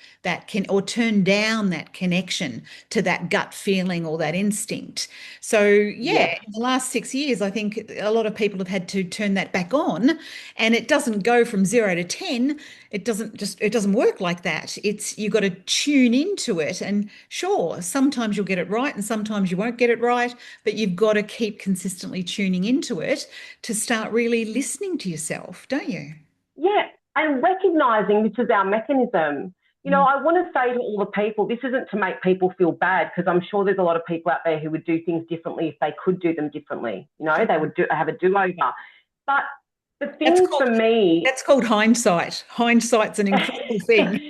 or turn down that connection to that gut feeling or that instinct. So, in the last 6 years, I think a lot of people have had to turn that back on, and it doesn't go from 0 to 10. It doesn't work like that. You've got to tune into it, and sure, sometimes you'll get it right and sometimes you won't get it right, but you've got to keep consistently tuning into it to start really listening to yourself, don't you? Yeah, and recognizing this is our mechanism. I want to say to all the people, this isn't to make people feel bad, because I'm sure there's a lot of people out there who would do things differently if they could do them differently. They would have a do-over. But the thing for me... That's called hindsight. Hindsight's an incredible thing.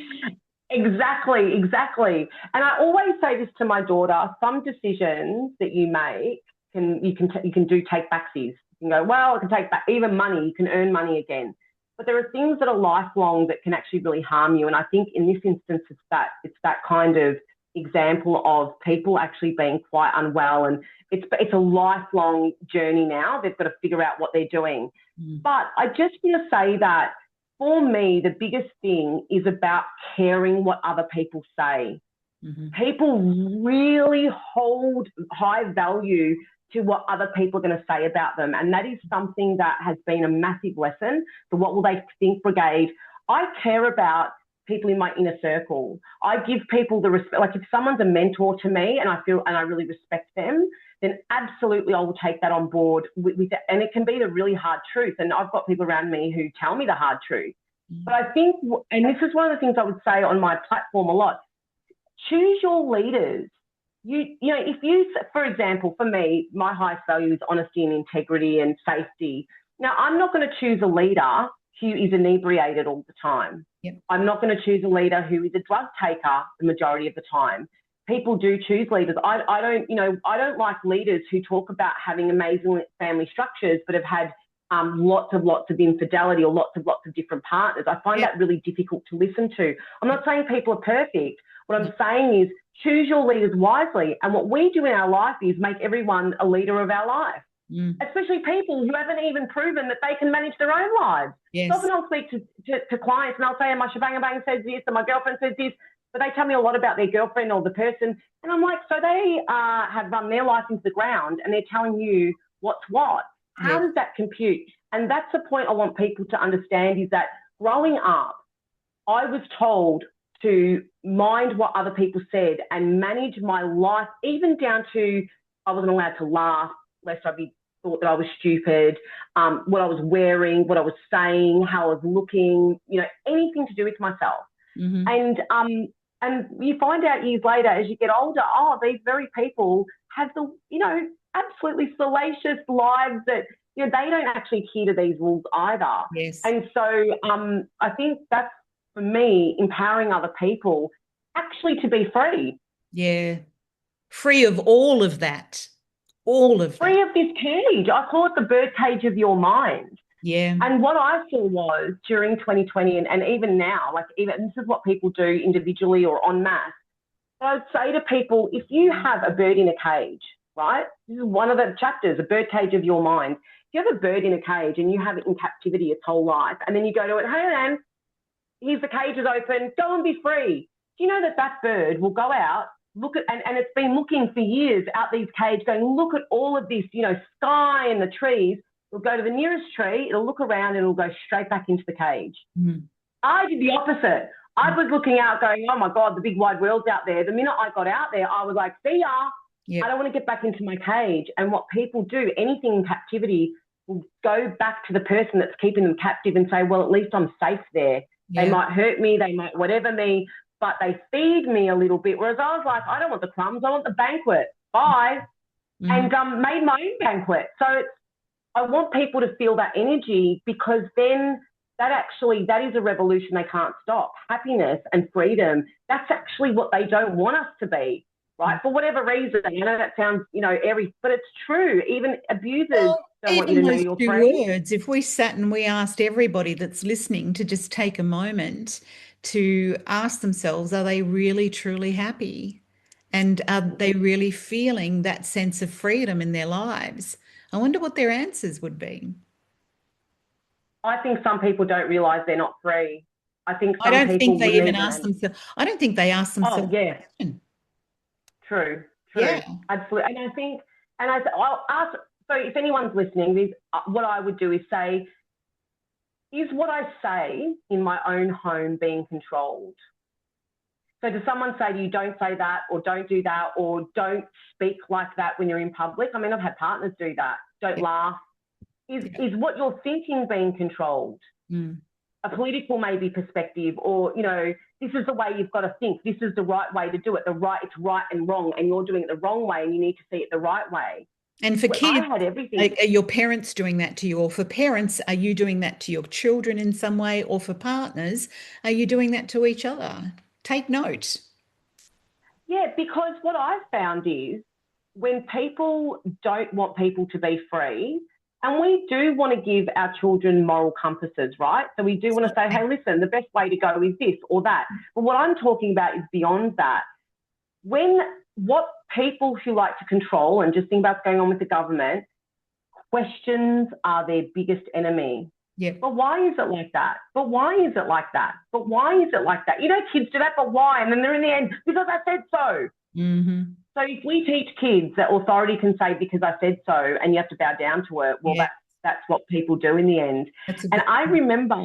Exactly. And I always say this to my daughter: some decisions that you make you can do take backsies. You can go, well, I can take back even money. You can earn money again. But there are things that are lifelong that can actually really harm you. And I think in this instance, it's that kind of example of people actually being quite unwell, and it's a lifelong journey now. They've got to figure out what they're doing. But I just want to say that for me, the biggest thing is about caring what other people say. People really hold high value to what other people are going to say about them. And that is something that has been a massive lesson for what will they think brigade. I care about people in my inner circle. I give people the respect. Like if someone's a mentor to me and I really respect them, then absolutely I will take that on board and it can be the really hard truth. And I've got people around me who tell me the hard truth. But I think, and this is one of the things I would say on my platform a lot, choose your leaders. If you, for example, for me, my highest value is honesty and integrity and safety. Now, I'm not going to choose a leader who is inebriated all the time. I'm not going to choose a leader who is a drug taker the majority of the time. People do choose leaders. I don't like leaders who talk about having amazing family structures but have had lots of infidelity or lots of different partners. I find that really difficult to listen to. I'm not saying people are perfect. What I'm saying is choose your leaders wisely. And what we do in our life is make everyone a leader of our life, especially people who haven't even proven that they can manage their own lives. Yes. So often I'll speak to clients and I'll say, my shebang bang says this and my girlfriend says this, but they tell me a lot about their girlfriend or the person. And I'm like, so they have run their life into the ground and they're telling you what's what. How does that compute? And that's the point I want people to understand, is that growing up, I was told to mind what other people said and manage my life, even down to I wasn't allowed to laugh, lest I be thought that I was stupid, what I was wearing, what I was saying, how I was looking, anything to do with myself. And you find out years later as you get older, these very people have the, absolutely salacious lives that, they don't actually adhere to these rules either. Yes. And so I think that's, for me, empowering other people actually to be free. Yeah. Free of all of that. Free of this cage. I call it the bird cage of your mind. Yeah. And what I saw was during 2020 and even now, this is what people do individually or en masse. I would say to people, if you have a bird in a cage, right? This is one of the chapters, a bird cage of your mind. If you have a bird in a cage and you have it in captivity its whole life, and then you go to it, hey, man, here's the cage is open, go and be free. Do you know that bird will go out, look at, and it's been looking for years out these cages, going, look at all of this, sky and the trees. It'll go to the nearest tree, it'll look around, and it'll go straight back into the cage. I did the opposite. I was looking out going, oh, my God, the big wide world's out there. The minute I got out there, I was like, see ya. I don't want to get back into my cage. And what people do, anything in captivity, will go back to the person that's keeping them captive and say, well, at least I'm safe there. They might hurt me, they might whatever me, but they feed me a little bit. Whereas I was like, I don't want the crumbs, I want the banquet. Bye. And made my own banquet. So I want people to feel that energy, because then that is a revolution they can't stop. Happiness and freedom, that's actually what they don't want us to be, right? For whatever reason. I know that sounds, airy, but it's true. Even abusers don't want you to know you're free. Words, if we sat and we asked everybody that's listening to just take a moment to ask themselves, are they really truly happy? And are they really feeling that sense of freedom in their lives? I wonder what their answers would be. I think some people don't realise they're not free. I think I don't think they even ask themselves. I don't think they ask themselves. Oh, yeah. True. Yeah. Absolutely. And I'll ask, so if anyone's listening, what I would do is say, is what I say in my own home being controlled? So does someone say to you, don't say that, or don't do that, or don't speak like that when you're in public? I mean, I've had partners do that. Don't laugh. Is what you're thinking being controlled? A political maybe perspective, or, this is the way you've got to think. This is the right way to do it. It's right and wrong, and you're doing it the wrong way, and you need to see it the right way. And for kids, I had everything. Are your parents doing that to you? Or for parents, are you doing that to your children in some way? Or for partners, are you doing that to each other? Take note. Yeah, because what I've found is when people don't want people to be free, and we do want to give our children moral compasses, right? So we do want to say, hey, listen, the best way to go is this or that. But what I'm talking about is beyond that. What people who like to control, and just think about what's going on with the government, questions are their biggest enemy. Yeah. But why is it like that? But why is it like that? But why is it like that? Kids do that, but why? And then they're in the end, because I said so. So if we teach kids that authority can say because I said so, and you have to bow down to it, well, that's what people do in the end. And I remember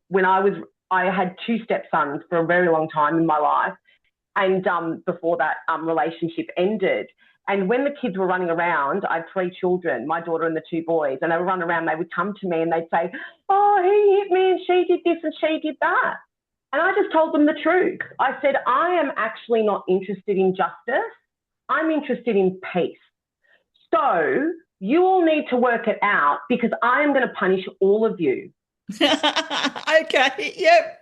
when I had two stepsons for a very long time in my life, and before that relationship ended. And when the kids were running around, I had three children, my daughter and the two boys, and they would run around, they would come to me and they'd say, oh, he hit me and she did this and she did that. And I just told them the truth. I said, I am actually not interested in justice. I'm interested in peace. So you all need to work it out, because I am going to punish all of you. Okay.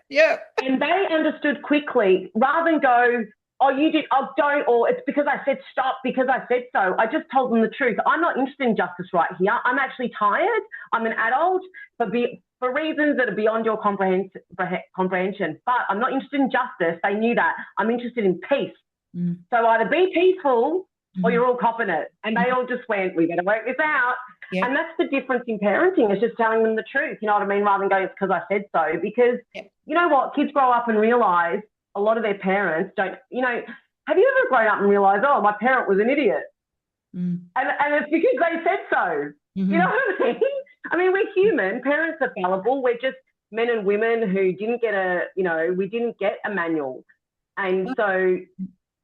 Yep. And they understood quickly, rather than go, oh, you did, oh, don't, or it's because I said stop, because I said so. I just told them the truth. I'm not interested in justice right here. I'm actually tired. I'm an adult, but for reasons that are beyond your comprehension. But I'm not interested in justice. They knew that. I'm interested in peace. So either be peaceful or you're all copping it. And they all just went, we better work this out. Yep. And that's the difference in parenting, is just telling them the truth, you know what I mean, rather than going, it's because I said so. Because you know what, kids grow up and realise a lot of their parents don't, you know, have you ever grown up and realised, oh, my parent was an idiot? And it's because they said so. You know what I mean? I mean, we're human. Parents are fallible. We're just men and women who didn't get we didn't get a manual. And so,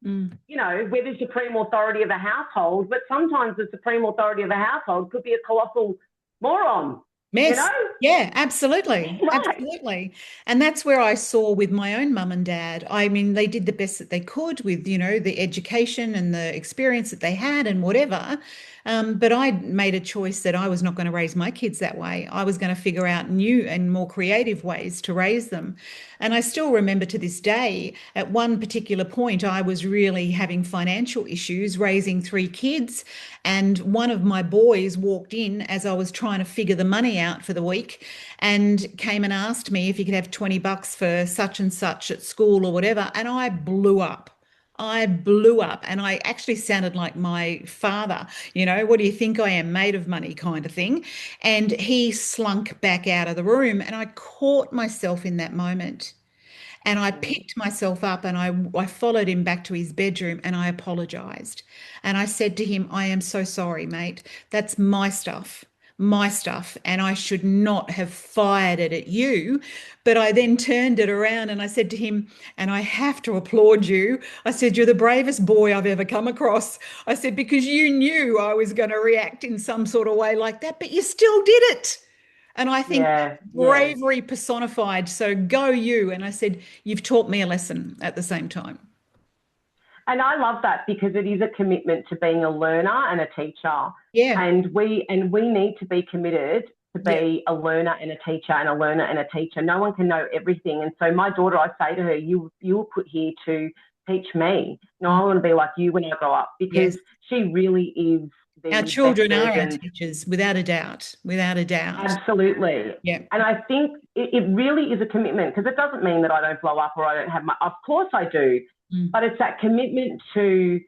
you know, we're the supreme authority of a household, but sometimes the supreme authority of a household could be a colossal moron. Mess. You know? Yeah, absolutely. Right. Absolutely. And that's where I saw with my own mum and dad. I mean, they did the best that they could with, you know, the education and the experience that they had and whatever. But I made a choice that I was not going to raise my kids that way. I was going to figure out new and more creative ways to raise them. And I still remember to this day, at one particular point, I was really having financial issues raising three kids. And one of my boys walked in as I was trying to figure the money out for the week and came and asked me if he could have $20 for such and such at school or whatever. And I blew up. I blew up and I actually sounded like my father, you know, what do you think I am, made of money kind of thing. And he slunk back out of the room and I caught myself in that moment. And I picked myself up and I followed him back to his bedroom and I apologized. And I said to him, I am so sorry, mate. That's my stuff, my stuff. And I should not have fired it at you. But I then turned it around and I said to him, and I have to applaud you. I said, you're the bravest boy I've ever come across. I said, because you knew I was going to react in some sort of way like that, but you still did it. And I think bravery personified. So go you. And I said, you've taught me a lesson at the same time. And I love that because it is a commitment to being a learner and a teacher. Yeah. And we need to be committed to be a learner and a teacher and a learner and a teacher. No one can know everything. And so my daughter, I say to her, you were put here to teach me. You know, I want to be like you when I grow up, because she really is. Our children are our teachers, without a doubt, without a doubt. Absolutely. Yeah. And I think it really is a commitment, because it doesn't mean that I don't blow up or I don't have of course I do, but it's that commitment to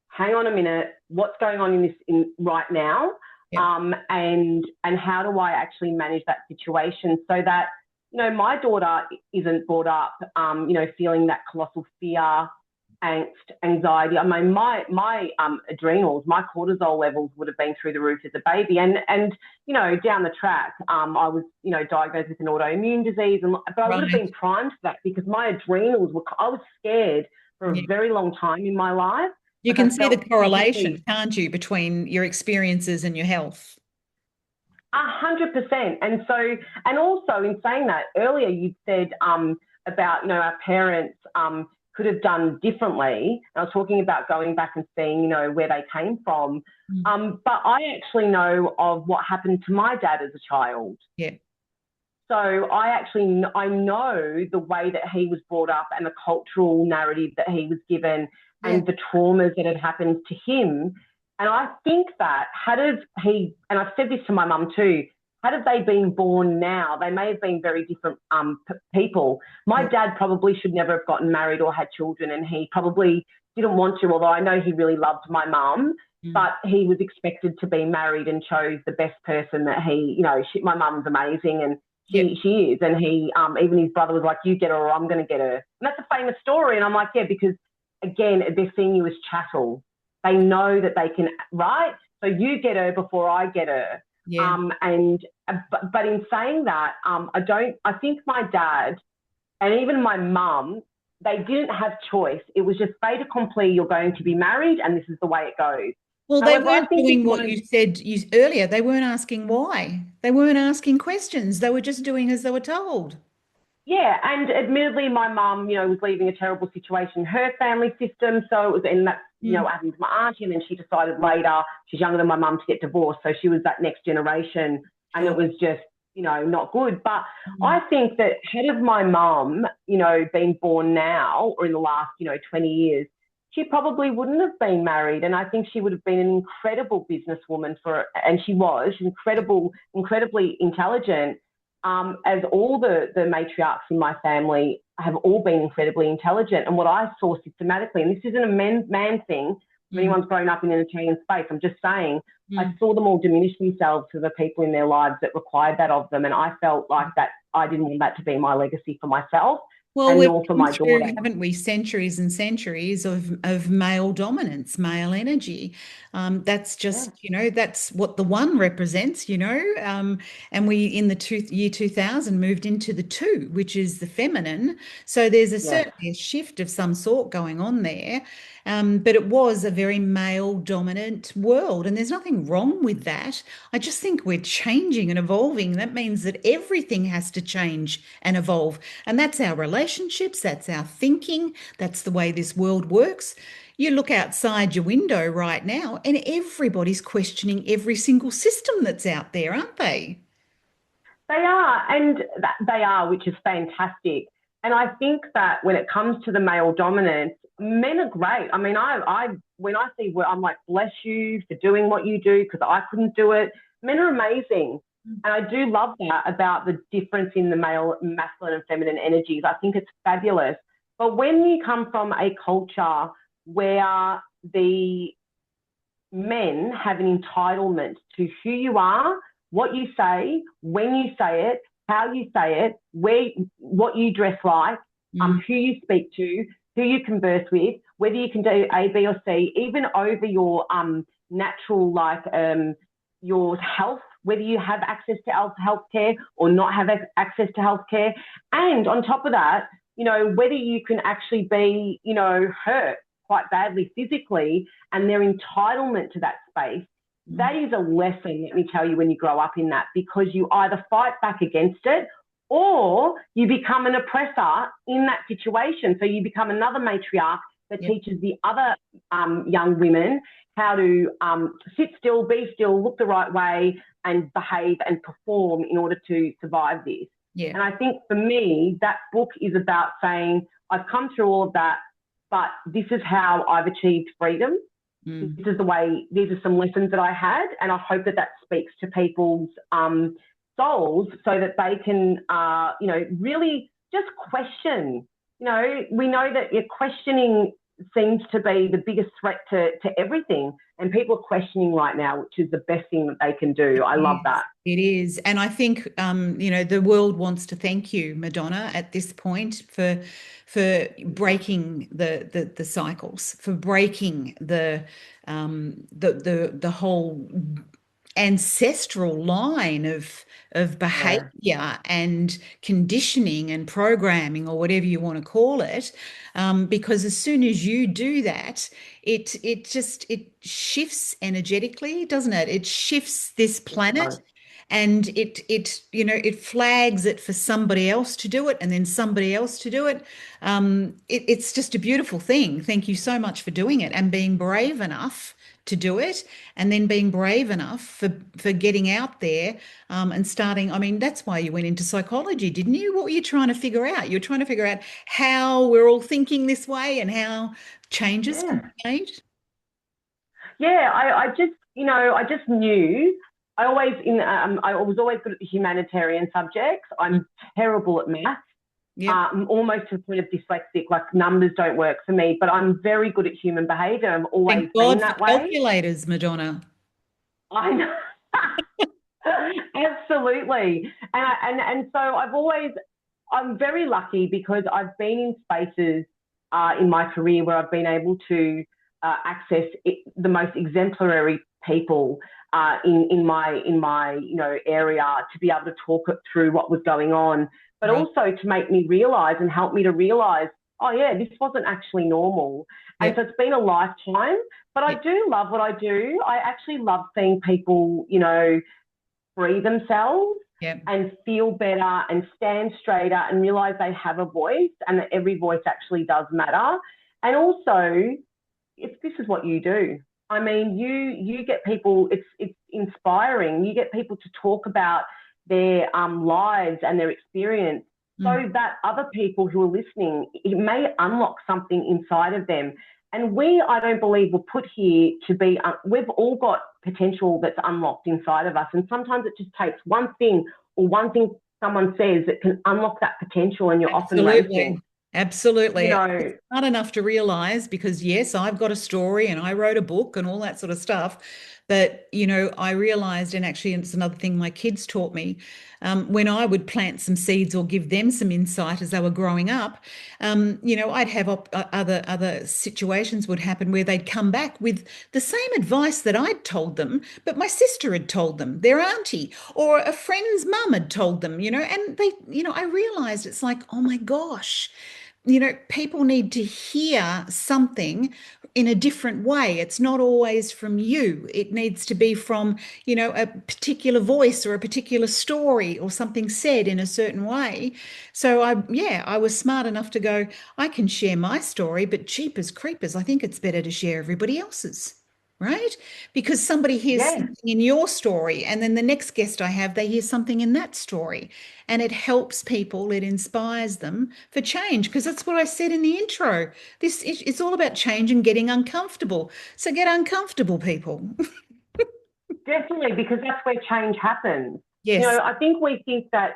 hang on a minute, what's going on in right now, and how do I actually manage that situation so that, you know, my daughter isn't brought up, you know, feeling that colossal fear, angst, anxiety. I mean, my adrenals, my cortisol levels would have been through the roof as a baby. And you know, down the track, I was, you know, diagnosed with an autoimmune disease, but I would have been primed for that because my adrenals I was scared for a very long time in my life. You can see the correlation, can't you, between your experiences and your health? 100%. And so, and also in saying that, earlier you said about, you know, our parents could have done differently. I was talking about going back and seeing, you know, where they came from. But I actually know of what happened to my dad as a child. Yeah. So I know the way that he was brought up and the cultural narrative that he was given and the traumas that had happened to him. And I think that and I've said this to my mum too, had they been born now, they may have been very different people. My dad probably should never have gotten married or had children, and he probably didn't want to, although I know he really loved my mum, but he was expected to be married and chose the best person that he, you know, my mum's amazing and she is. And he, even his brother was like, you get her or I'm going to get her. And that's a famous story. And I'm like, yeah, because again, they're seeing you as chattel. They know that they can, right? So you get her before I get her. Yeah. But in saying that, I think my dad and even my mum, they didn't have choice. It was just fait accompli, you're going to be married and this is the way it goes. Well, they weren't doing what you said earlier. They weren't asking why. They weren't asking questions. They were just doing as they were told. Yeah, and admittedly, my mum, you know, was leaving a terrible situation, her family system. So it was, and that's, you know, what happened to my auntie, and then she decided later, she's younger than my mum, to get divorced. So she was that next generation, and it was just, not good. But Mm. I think that had of my mum, been born now or in the last, 20 years, she probably wouldn't have been married. And I think she would have been an incredible businesswoman and she's incredibly intelligent. As all the matriarchs in my family have all been incredibly intelligent. And what I saw systematically, and this isn't a man thing, if Mm. anyone's grown up in an Italian space, I'm just saying, I Mm. saw them all diminish themselves to the people in their lives that required that of them. And I felt like that I didn't want that to be my legacy for myself Well, and we've nor for been my through, daughter. haven't we, centuries and centuries of male dominance, male energy. That's Yeah, just, that's what the one represents, and we in the year 2000 moved into the two, which is the feminine. So there's yes. certainly a shift of some sort going on there. But it was a very male dominant world, and there's nothing wrong with that. I just think we're changing and evolving. That means that everything has to change and evolve. And that's our relationships, that's our thinking, that's the way this world works. You look outside your window right now, and everybody's questioning every single system that's out there, aren't they? They are, and they are, which is fantastic. And I think that when it comes to the male dominance, men are great. I mean, I when I see where I'm like, bless you for doing what you do because I couldn't do it. Men are amazing, and I do love that about the difference in the male, masculine, and feminine energies. I think it's fabulous. But when you come from a culture where the men have an entitlement to who you are, what you say, when you say it, how you say it, what you dress like, Mm. who you speak to, who you converse with, whether you can do A, B, or C, even over your natural, like your health, whether you have access to health care or not have access to health care. And on top of that, whether you can actually be, hurt quite badly physically and their entitlement to that space. Mm. That is a lesson, let me tell you, when you grow up in that, because you either fight back against it or you become an oppressor in that situation. So you become another matriarch that Yep. teaches the other young women how to sit still, be still, look the right way, and behave and perform in order to survive this. Yeah. And I think for me, that book is about saying, I've come through all of that, but this is how I've achieved freedom. Mm. This is the way, these are some lessons that I had, and I hope that that speaks to people's souls so that they can, really just question. We know that your questioning seems to be the biggest threat to everything, and people are questioning right now, which is the best thing that they can do. I love Yes, that. it is. And I think the world wants to thank you, Madonna, at this point for breaking the cycles, for breaking the whole ancestral line of Yeah, behavior and conditioning and programming or whatever you want to call it, because as soon as you do that, it shifts energetically, doesn't it? It shifts this it planet, does. and it flags it for somebody else to do it, and then somebody else to do it. It's just a beautiful thing. Thank you so much for doing it and being brave enough to do it, and then being brave enough for getting out there, and starting. I mean, that's why you went into psychology, didn't you? What were you trying to figure out? You're trying to figure out how we're all thinking this way and how changes can Yeah. be made. Yeah, I just knew. I was always good at the humanitarian subjects. Mm. I'm terrible at math. Yep. Almost to the point of dyslexic, like numbers don't work for me, but I'm very good at human behavior. I've always Thank been God for that way. calculators, Madonna. I know. Absolutely. And so I'm very lucky because I've been in spaces in my career where I've been able to access the most exemplary people in my area to be able to talk it through what was going on, but Right. also to make me realize and help me to realize, oh yeah, this wasn't actually normal. And Yep. so it's been a lifetime, but I Yep. do love what I do. I actually love seeing people, free themselves Yep. and feel better and stand straighter and realize they have a voice and that every voice actually does matter. And also, if this is what you do, I mean, you get people. It's inspiring. You get people to talk about their lives and their experience Mm. so that other people who are listening, it may unlock something inside of them. And we, I don't believe, were put here to be, we've all got potential that's unlocked inside of us. And sometimes it just takes one thing or one thing someone says that can unlock that potential, and you're off and racing. Absolutely. Absolutely. You know, It's not enough to realize because, yes, I've got a story and I wrote a book and all that sort of stuff. But, I realized, and actually, it's another thing my kids taught me, when I would plant some seeds or give them some insight as they were growing up, I'd have other situations would happen where they'd come back with the same advice that I'd told them, but my sister had told them, their auntie, or a friend's mum had told them, and I realized it's like, oh my gosh, people need to hear something in a different way. It's not always from you. It needs to be from, a particular voice or a particular story or something said in a certain way. So I was smart enough to go, I can share my story, but cheapers creepers, I think it's better to share everybody else's. Right? Because somebody hears yeah, something in your story, and then the next guest I have, they hear something in that story. And it helps people, it inspires them for change. Because that's what I said in the intro. It's all about change and getting uncomfortable. So get uncomfortable, people. definitely, because that's where change happens. Yes. I think we think that,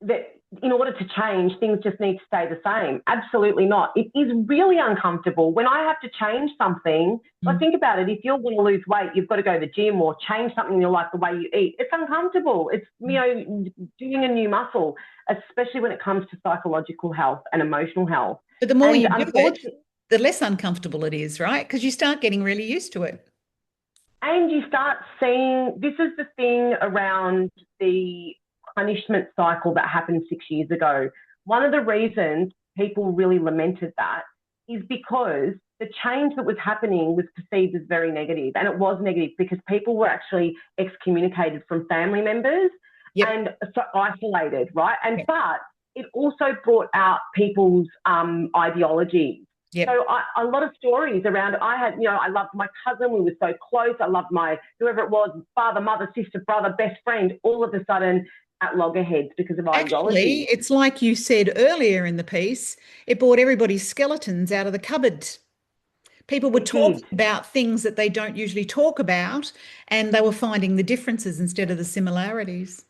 that in order to change, things just need to stay the same. Absolutely not. It is really uncomfortable. When I have to change something, I Mm. think about it. If you're going to lose weight, you've got to go to the gym or change something in your life, the way you eat. It's uncomfortable. It's, doing a new muscle, especially when it comes to psychological health and emotional health. But the more And you do it, unfortunately, the less uncomfortable it is, right? Because you start getting really used to it. and you start seeing, this is the thing around the punishment cycle that happened 6 years ago. One of the reasons people really lamented that is because the change that was happening was perceived as very negative. And it was negative because people were actually excommunicated from family members Yep. and so isolated, right? And Yep. but it also brought out people's ideologies. Yep. So a lot of stories around, I had, I loved my cousin. We were so close. I loved my, whoever it was, father, mother, sister, brother, best friend, all of a sudden at loggerheads because of Actually, ideology. it's like you said earlier in the piece, it brought everybody's skeletons out of the cupboard. People were It did. talking about things that they don't usually talk about, and they were finding the differences instead of the similarities.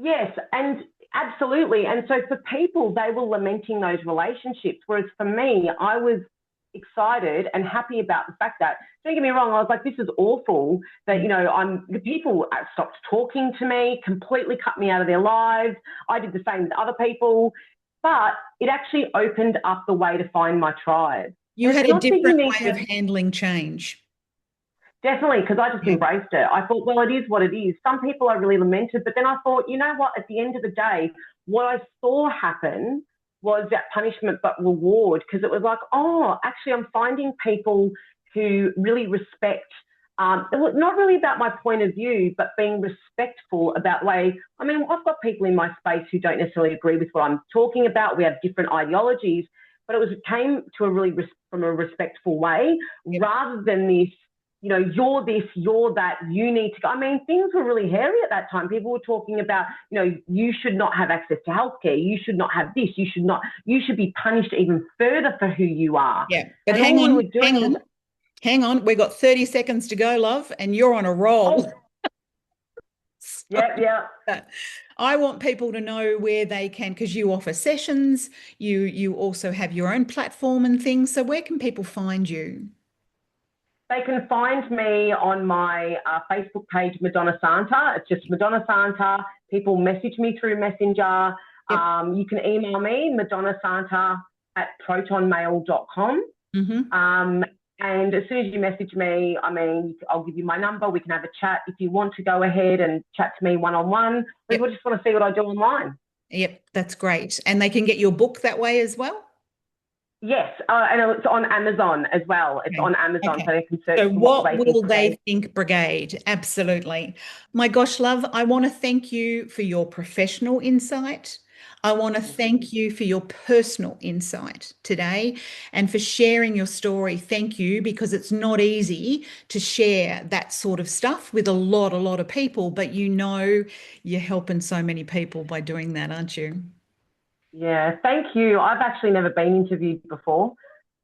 Yes, and absolutely. And so for people, they were lamenting those relationships. Whereas for me, I was excited and happy about the fact that, don't get me wrong, I was like, this is awful that, the people stopped talking to me, completely cut me out of their lives. I did the same with other people, but it actually opened up the way to find my tribe. You And it's had a not that you different need way of to. handling change. Definitely, because I just Yeah. embraced it. I thought, well, it is what it is. Some people I really lamented, but then I thought, you know what? At the end of the day, what I saw happen was that punishment but reward, because it was like, oh, actually, I'm finding people who really respect. It was not really about my point of view, but being respectful about the way. I mean, I've got people in my space who don't necessarily agree with what I'm talking about. We have different ideologies, but it came to a really from a respectful way Yep. rather than this, you're this, you're that, you need to go. I mean, things were really hairy at that time. People were talking about, you should not have access to healthcare. You should not have this. You should be punished even further for who you are. Yeah. But And hang all we were on, hang doing was, on, hang on. We've got 30 seconds to go, love, and you're on a roll. oh, yeah, yeah. I want people to know where they can, because you offer sessions, you also have your own platform and things. So where can people find you? They can find me on my Facebook page, Madonna Santa. It's just Madonna Santa. People message me through Messenger. Yep. You can email me, madonnasanta@protonmail.com. Mm-hmm. And as soon as you message me, I mean, I'll give you my number. We can have a chat if you want to go ahead and chat to me one-on-one. Yep. People just want to see what I do online. Yep, that's great. And they can get your book that way as well? Yes, and it's on Amazon as well. It's Okay. on Amazon, Okay. so they can search So for What what They Think will they Brigade. think brigade? Absolutely. My gosh, love, I want to thank you for your professional insight. I want to thank you for your personal insight today and for sharing your story. Thank you, because it's not easy to share that sort of stuff with a lot of people, but you're helping so many people by doing that, aren't you? Yeah, thank you. I've actually never been interviewed before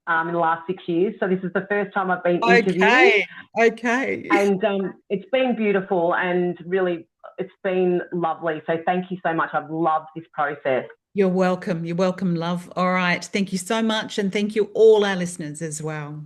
in the last 6 years. So this is the first time I've been interviewing. Okay. Okay. And it's been beautiful and really, it's been lovely. So thank you so much. I've loved this process. You're welcome. You're welcome, love. All right. Thank you so much. And thank you, all our listeners as well.